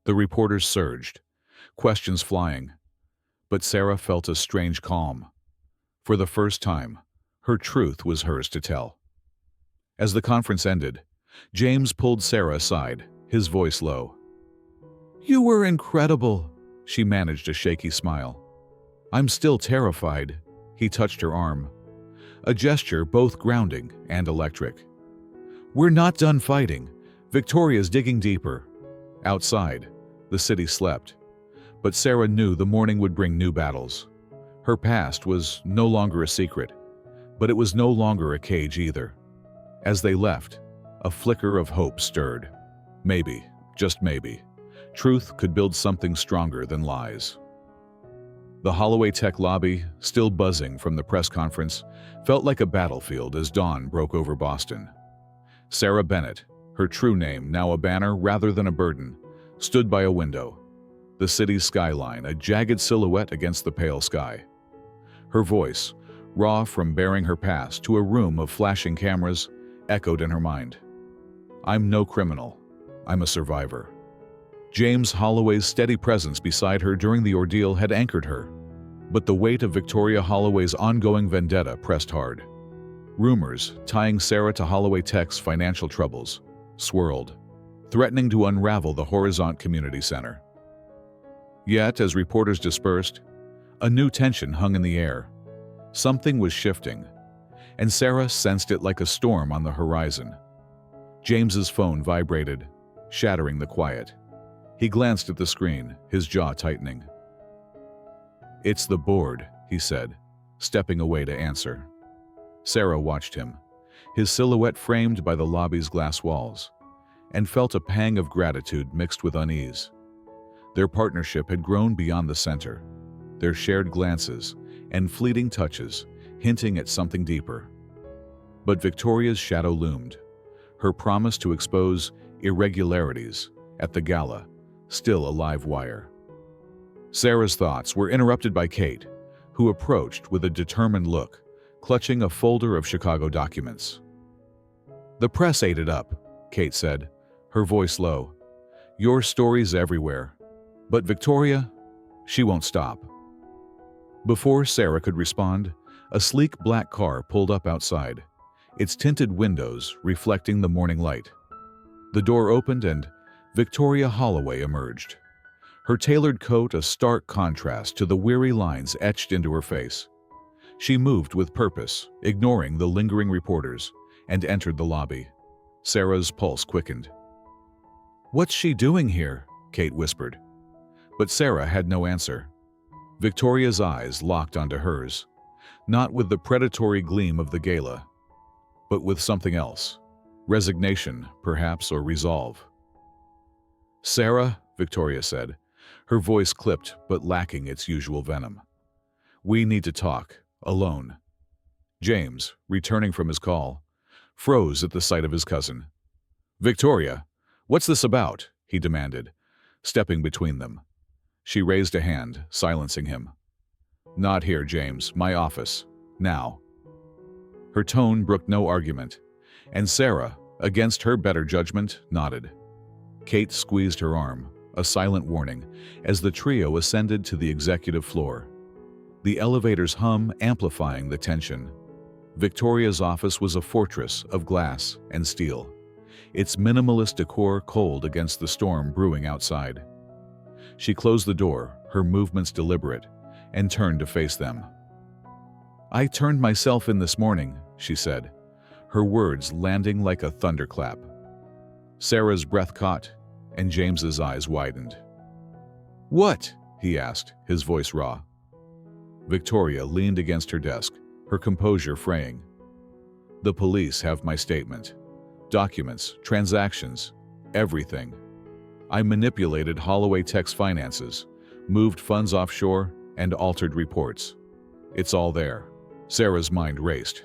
The reporters surged, questions flying, but Sarah felt a strange calm. For the first time, her truth was hers to tell. As the conference ended, James pulled Sarah aside, his voice low. "You were incredible," she managed a shaky smile. "I'm still terrified." He touched her arm, a gesture both grounding and electric. "We're not done fighting. Victoria's digging deeper." Outside, the city slept, but Sarah knew the morning would bring new battles. Her past was no longer a secret, but it was no longer a cage either. As they left, a flicker of hope stirred. Maybe, just maybe, truth could build something stronger than lies. The Holloway Tech lobby, still buzzing from the press conference, felt like a battlefield as dawn broke over Boston. Sarah Bennett, her true name now a banner rather than a burden, stood by a window, the city's skyline a jagged silhouette against the pale sky. Her voice, raw from bearing her past to a room of flashing cameras, echoed in her mind. "I'm no criminal. I'm a survivor." James Holloway's steady presence beside her during the ordeal had anchored her, but the weight of Victoria Holloway's ongoing vendetta pressed hard. Rumors tying Sarah to Holloway Tech's financial troubles swirled, threatening to unravel the Horizont Community Center. Yet, as reporters dispersed, a new tension hung in the air. Something was shifting, and Sarah sensed it like a storm on the horizon. James's phone vibrated, shattering the quiet. He glanced at the screen, his jaw tightening. "It's the board," he said, stepping away to answer. Sarah watched him, his silhouette framed by the lobby's glass walls, and felt a pang of gratitude mixed with unease. Their partnership had grown beyond the center, their shared glances and fleeting touches hinting at something deeper. But Victoria's shadow loomed, her promise to expose irregularities at the gala still a live wire. Sarah's thoughts were interrupted by Kate, who approached with a determined look, clutching a folder of Chicago documents. "The press ate it up," Kate said, her voice low. "Your story's everywhere. But Victoria, she won't stop." Before Sarah could respond, a sleek black car pulled up outside, its tinted windows reflecting the morning light. The door opened and Victoria Holloway emerged, her tailored coat a stark contrast to the weary lines etched into her face. She moved with purpose, ignoring the lingering reporters, and entered the lobby. Sarah's pulse quickened. "What's she doing here?" Kate whispered. But Sarah had no answer. Victoria's eyes locked onto hers, not with the predatory gleam of the gala, but with something else. Resignation, perhaps, or resolve. "Sarah," Victoria said, her voice clipped but lacking its usual venom. "We need to talk, alone." James, returning from his call, froze at the sight of his cousin. "Victoria, what's this about?" he demanded, stepping between them. She raised a hand, silencing him. "Not here, James. My office. Now." Her tone brooked no argument, and Sarah, against her better judgment, nodded. Kate squeezed her arm, a silent warning, as the trio ascended to the executive floor. The elevator's hum amplifying the tension. Victoria's office was a fortress of glass and steel, its minimalist decor cold against the storm brewing outside. She closed the door, her movements deliberate, and turned to face them. "I turned myself in this morning," she said, her words landing like a thunderclap. Sarah's breath caught, and James's eyes widened. "What?" he asked, his voice raw. Victoria leaned against her desk, her composure fraying. "The police have my statement. Documents, transactions, everything. I manipulated Holloway Tech's finances, moved funds offshore, and altered reports. It's all there. Sarah's mind raced.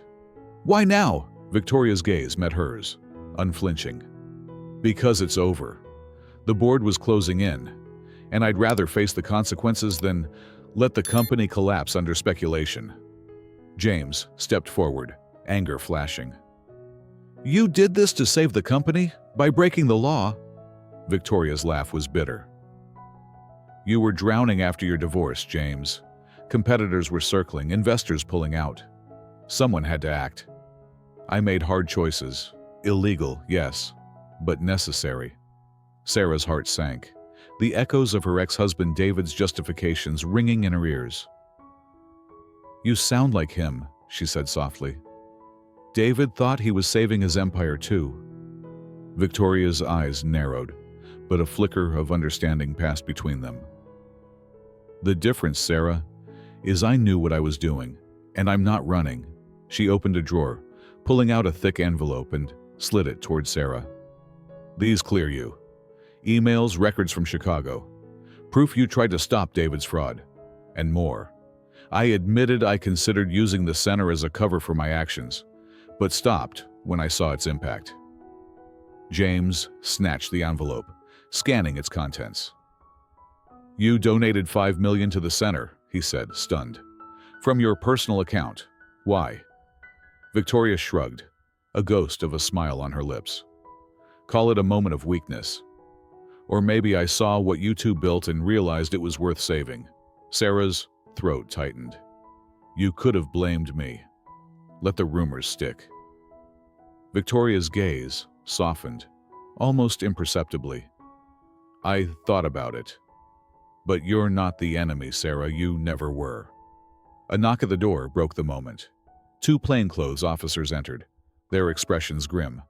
Why now? Victoria's gaze met hers, unflinching. Because it's over. The board was closing in, and I'd rather face the consequences than let the company collapse under speculation. James stepped forward, anger flashing. You did this to save the company? By breaking the law? Victoria's laugh was bitter. You were drowning after your divorce, James. Competitors were circling, investors pulling out. Someone had to act. I made hard choices. Illegal, yes, but necessary. Sarah's heart sank, the echoes of her ex-husband David's justifications ringing in her ears. You sound like him, she said softly. David thought he was saving his empire too. Victoria's eyes narrowed, but a flicker of understanding passed between them. The difference, Sarah, is I knew what I was doing, and I'm not running. She opened a drawer, pulling out a thick envelope and slid it toward Sarah. These clear you. Emails, records from Chicago. Proof you tried to stop David's fraud. And more. I admitted I considered using the center as a cover for my actions, but stopped when I saw its impact. James snatched the envelope, scanning its contents. You donated $5 million to the center, he said, stunned. From your personal account. Why? Victoria shrugged, a ghost of a smile on her lips. Call it a moment of weakness. Or maybe I saw what you two built and realized it was worth saving. Sarah's throat tightened. You could have blamed me. Let the rumors stick. Victoria's gaze softened, almost imperceptibly. I thought about it. But you're not the enemy, Sarah. You never were. A knock at the door broke the moment. 2 plainclothes officers entered, their expressions grim.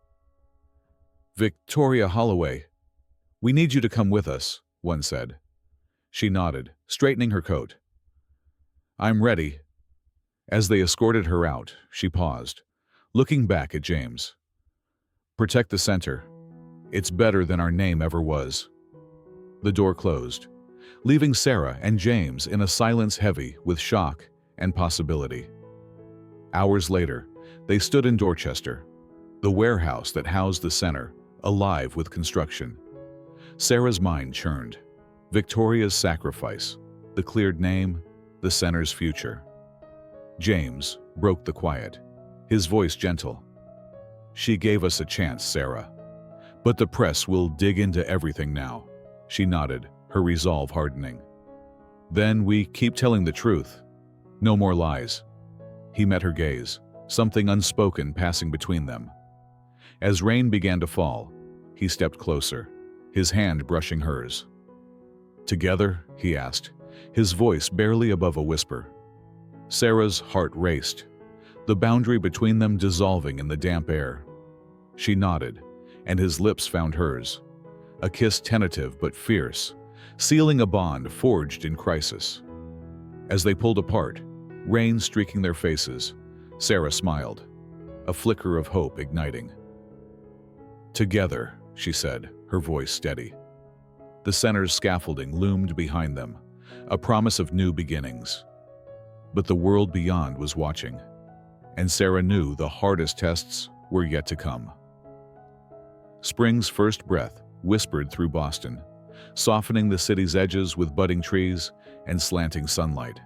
Victoria Holloway, we need you to come with us, one said. She nodded, straightening her coat. I'm ready. As they escorted her out, she paused, looking back at James. Protect the center. It's better than our name ever was. The door closed, leaving Sarah and James in a silence heavy with shock and possibility. Hours later, they stood in Dorchester, the warehouse that housed the center, alive with construction. Sarah's mind churned. Victoria's sacrifice, the cleared name, the center's future. James broke the quiet, his voice gentle. She gave us a chance, Sarah. But the press will dig into everything now. She nodded, her resolve hardening. Then we keep telling the truth. No more lies. He met her gaze, something unspoken passing between them. As rain began to fall, he stepped closer, his hand brushing hers. Together, he asked, his voice barely above a whisper. Sarah's heart raced, the boundary between them dissolving in the damp air. She nodded, and his lips found hers, a kiss tentative but fierce, sealing a bond forged in crisis. As they pulled apart, rain streaking their faces, Sarah smiled, a flicker of hope igniting. Together, she said, her voice steady. The center's scaffolding loomed behind them, a promise of new beginnings. But the world beyond was watching, and Sarah knew the hardest tests were yet to come. Spring's first breath whispered through Boston, softening the city's edges with budding trees and slanting sunlight.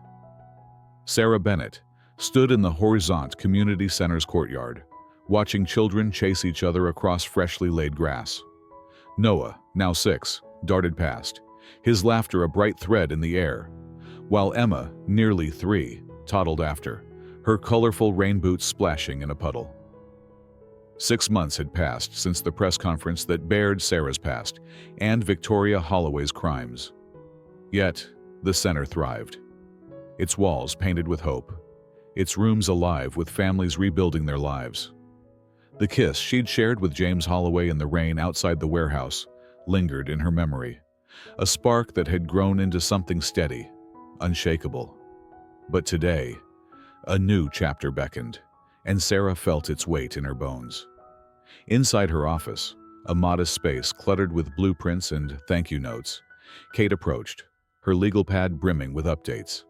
Sarah Bennett stood in the Horizont Community Center's courtyard, watching children chase each other across freshly laid grass. Noah, now 6, darted past, his laughter a bright thread in the air, while Emma, nearly 3, toddled after, her colorful rain boots splashing in a puddle. 6 months had passed since the press conference that bared Sarah's past and Victoria Holloway's crimes. Yet, the center thrived. Its walls painted with hope, its rooms alive with families rebuilding their lives. The kiss she'd shared with James Holloway in the rain outside the warehouse lingered in her memory, a spark that had grown into something steady, unshakable. But today, a new chapter beckoned, and Sarah felt its weight in her bones. Inside her office, a modest space cluttered with blueprints and thank you notes, Kate approached, her legal pad brimming with updates.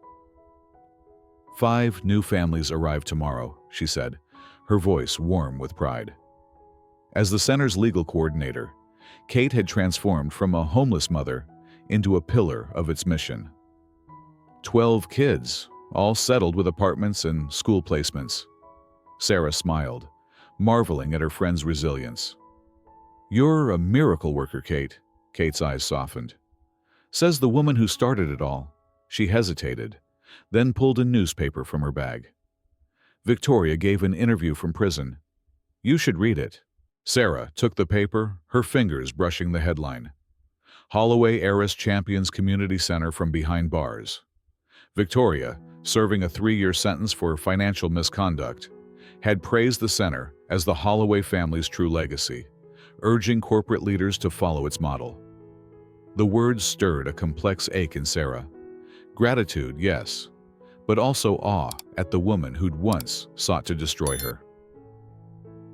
5 new families arrive tomorrow, she said, her voice warm with pride. As the center's legal coordinator, Kate had transformed from a homeless mother into a pillar of its mission. 12 kids, all settled with apartments and school placements. Sarah smiled, marveling at her friend's resilience. "You're a miracle worker, Kate." Kate's eyes softened. "Says the woman who started it all." She hesitated, then pulled a newspaper from her bag. Victoria gave an interview from prison. "You should read it." Sarah took the paper, her fingers brushing the headline. Holloway heiress champions community center from behind bars. Victoria, serving a 3-year sentence for financial misconduct, had praised the center as the Holloway family's true legacy, urging corporate leaders to follow its model. The words stirred a complex ache in Sarah. Gratitude, yes, but also awe at the woman who'd once sought to destroy her.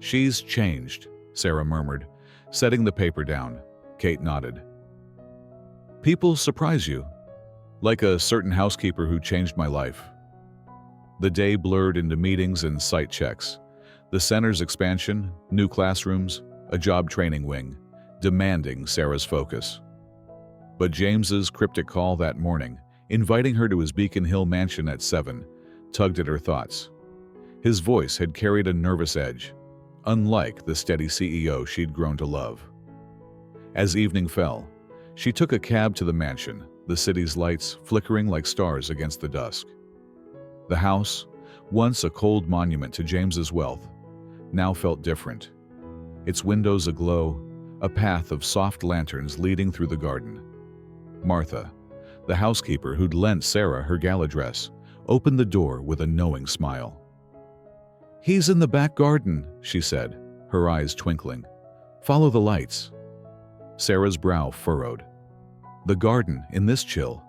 "She's changed," Sarah murmured, setting the paper down. Kate nodded. "People surprise you, like a certain housekeeper who changed my life." The day blurred into meetings and site checks. The center's expansion, new classrooms, a job training wing, demanding Sarah's focus. But James's cryptic call that morning, inviting her to his Beacon Hill mansion at 7, tugged at her thoughts. His voice had carried a nervous edge, unlike the steady CEO she'd grown to love. As evening fell, she took a cab to the mansion, the city's lights flickering like stars against the dusk. The house, once a cold monument to James's wealth, now felt different. Its windows aglow, a path of soft lanterns leading through the garden. Martha, the housekeeper who'd lent Sarah her gala dress, opened the door with a knowing smile. "He's in the back garden," she said, her eyes twinkling. "Follow the lights." Sarah's brow furrowed. The garden in this chill.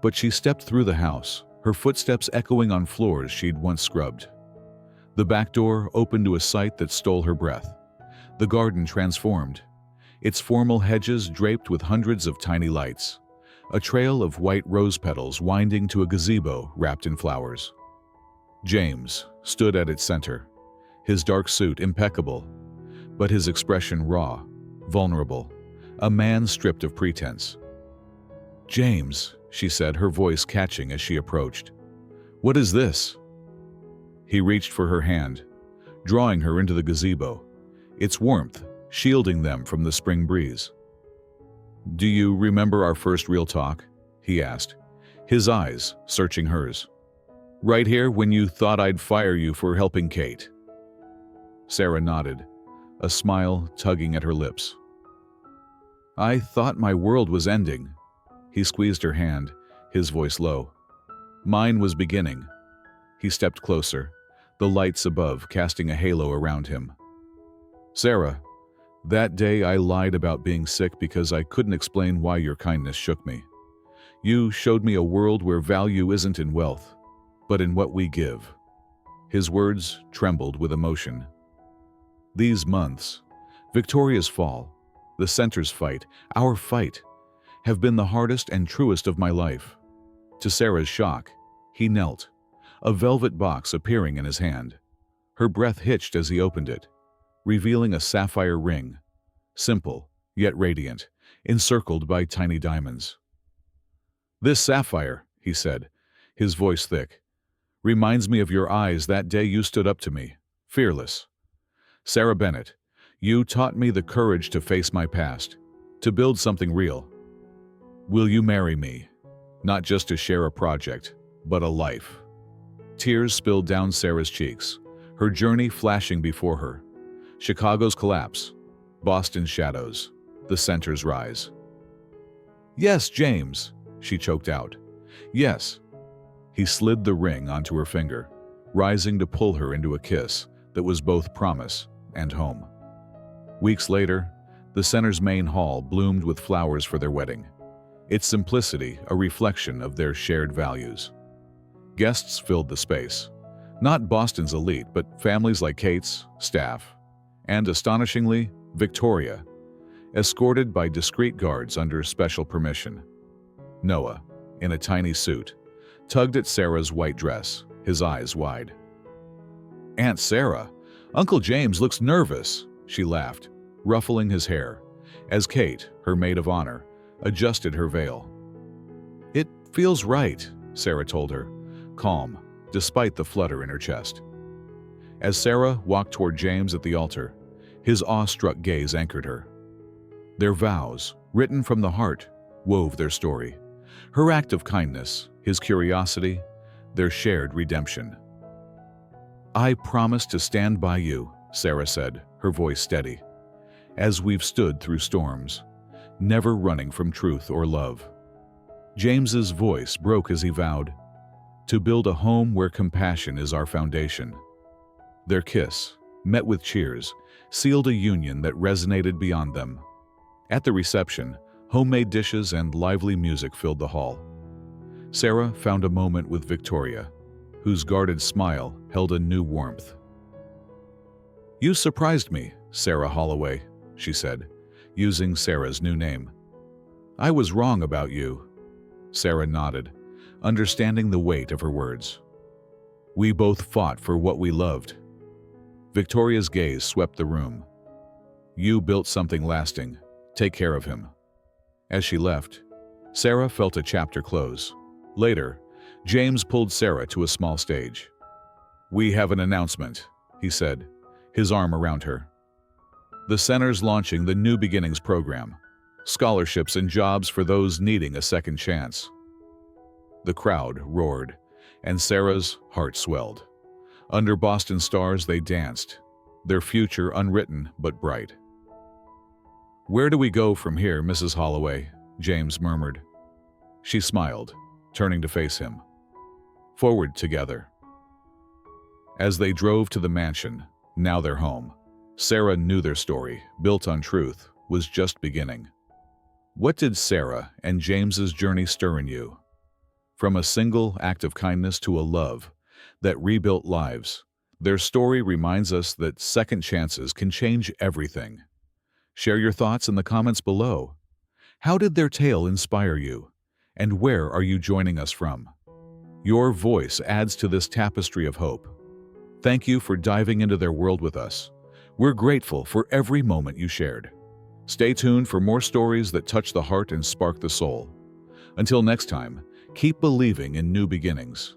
But she stepped through the house, her footsteps echoing on floors she'd once scrubbed. The back door opened to a sight that stole her breath. The garden transformed, its formal hedges draped with hundreds of tiny lights, a trail of white rose petals winding to a gazebo wrapped in flowers. James stood at its center, his dark suit impeccable, but his expression raw, vulnerable, a man stripped of pretense. "James," she said, her voice catching as she approached. "What is this?" He reached for her hand, drawing her into the gazebo, its warmth shielding them from the spring breeze. "Do you remember our first real talk?" he asked, his eyes searching hers. "Right here when you thought I'd fire you for helping Kate." Sarah nodded, a smile tugging at her lips. "I thought my world was ending." He squeezed her hand, his voice low. "Mine was beginning." He stepped closer, the lights above casting a halo around him. "Sarah, that day I lied about being sick because I couldn't explain why your kindness shook me. You showed me a world where value isn't in wealth, but in what we give." His words trembled with emotion. "These months, Victoria's fall, the center's fight, our fight, have been the hardest and truest of my life." To Sarah's shock, he knelt, a velvet box appearing in his hand. Her breath hitched as he opened it, revealing a sapphire ring, simple yet radiant, encircled by tiny diamonds. "This sapphire," he said, his voice thick, "reminds me of your eyes that day you stood up to me, fearless. Sarah Bennett, you taught me the courage to face my past, to build something real. Will you marry me? Not just to share a project, but a life." Tears spilled down Sarah's cheeks, her journey flashing before her. Chicago's collapse, Boston's shadows, the center's rise. "Yes, James," she choked out. "Yes." He slid the ring onto her finger, rising to pull her into a kiss that was both promise and home. Weeks later, the center's main hall bloomed with flowers for their wedding, its simplicity a reflection of their shared values. Guests filled the space, not Boston's elite, but families like Kate's, staff, and astonishingly, Victoria, escorted by discreet guards under special permission. Noah, in a tiny suit, tugged at Sarah's white dress, his eyes wide. "Aunt Sarah, Uncle James looks nervous," she laughed, ruffling his hair, as Kate, her maid of honor, adjusted her veil. "It feels right," Sarah told her, calm, despite the flutter in her chest. As Sarah walked toward James at the altar, his awestruck gaze anchored her. Their vows, written from the heart, wove their story. Her act of kindness, his curiosity, their shared redemption. "I promise to stand by you," Sarah said, her voice steady, "as we've stood through storms, never running from truth or love." James's voice broke as he vowed, "To build a home where compassion is our foundation." Their kiss, met with cheers, sealed a union that resonated beyond them. At the reception, homemade dishes and lively music filled the hall. Sarah found a moment with Victoria, whose guarded smile held a new warmth. "You surprised me, Sarah Holloway," she said, using Sarah's new name. "I was wrong about you." Sarah nodded, understanding the weight of her words. "We both fought for what we loved." Victoria's gaze swept the room. "You built something lasting. Take care of him." As she left, Sarah felt a chapter close. Later, James pulled Sarah to a small stage. "We have an announcement," he said, his arm around her. "The center's launching the New Beginnings program, scholarships and jobs for those needing a second chance." The crowd roared, and Sarah's heart swelled. Under Boston stars they danced, their future unwritten but bright. "Where do we go from here, Mrs. Holloway?" James murmured. She smiled, turning to face him. "Forward together." As they drove to the mansion, now their home, Sarah knew their story, built on truth, was just beginning. What did Sarah and James's journey stir in you? From a single act of kindness to a love that rebuilt lives, their story reminds us that second chances can change everything. Share your thoughts in the comments below. How did their tale inspire you? And where are you joining us from? Your voice adds to this tapestry of hope. Thank you for diving into their world with us. We're grateful for every moment you shared. Stay tuned for more stories that touch the heart and spark the soul. Until next time, keep believing in new beginnings.